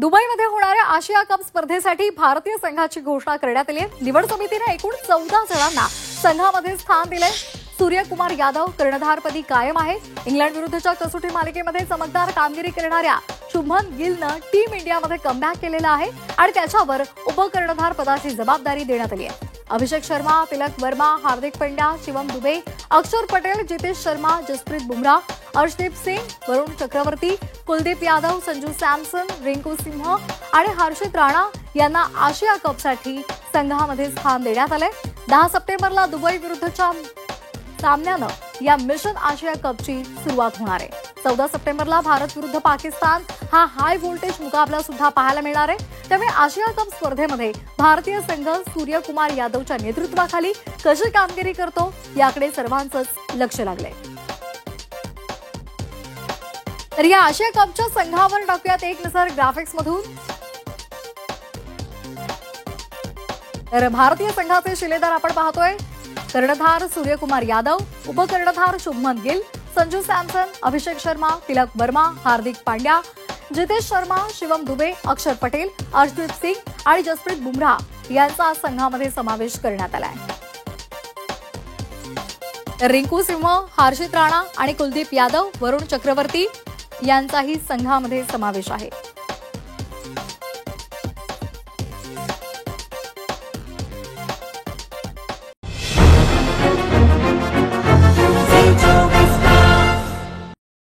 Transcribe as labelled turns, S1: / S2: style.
S1: दुबईमध्ये होणाऱ्या आशिया कप स्पर्धेसाठी भारतीय संघाची घोषणा करण्यात आली आहे। निवड समितीने एकूण 14 जणांना संघामध्ये स्थान दिले। सूर्यकुमार यादव कर्णधारपदी कायम आहे। इंग्लंड विरुद्धच्या कसोटी मालिकेमध्ये चमकदार कामगिरी करणाऱ्या शुभमन गिलनं टीम इंडियामध्ये कमबॅक केलेला आहे आणि त्याच्यावर उपकर्णधार पदाची जबाबदारी देण्यात आली आहे। अभिषेक शर्मा, तिलक वर्मा, हार्दिक पांड्या, शिवम दुबे, अक्षर पटेल, जितेश शर्मा, जसप्रीत बुमराह, अर्शदीप सिंग, वरुण चक्रवर्ती, कुलदीप यादव, संजू सॅमसन, रिंकू सिंह आणि हर्षित राणा यांना आशिया कपसाठी संघामध्ये स्थान देण्यात आले। 10 सप्टेंबरला दुबई विरुद्धच्या सामन्यानं या मिशन आशिया कपची सुरुवात होणार आहे। 14 सप्टेंबरला भारत विरुद्ध पाकिस्तान हा हाय व्होल्टेज मुकाबला सुद्धा पाहायला मिळणार आहे। त्यामुळे आशिया कप स्पर्धेमध्ये भारतीय संघ सूर्यकुमार यादवच्या नेतृत्वाखाली कशी कामगिरी करतो याकडे सर्वांचंच लक्ष लागलंय। तर या आशिया कपच्या संघावर टाकूयात एक नजर ग्राफिक्स मधून। तर भारतीय संघाचे शिलेदार आपण पाहतोय। कर्णधार सूर्यकुमार यादव, उपकर्णधार शुभमन गिल, संजू सॅमसन, अभिषेक शर्मा, तिलक वर्मा, हार्दिक पांड्या, जितेश शर्मा, शिवम दुबे, अक्षर पटेल, अर्शदीप सिंग आणि जसप्रीत बुमराह यांचा संघामध्ये समावेश करण्यात आलाय। रिंकू सिंह, हर्षित राणा आणि कुलदीप यादव, वरुण चक्रवर्ती यांचाही संघामध्ये समावेश आहे।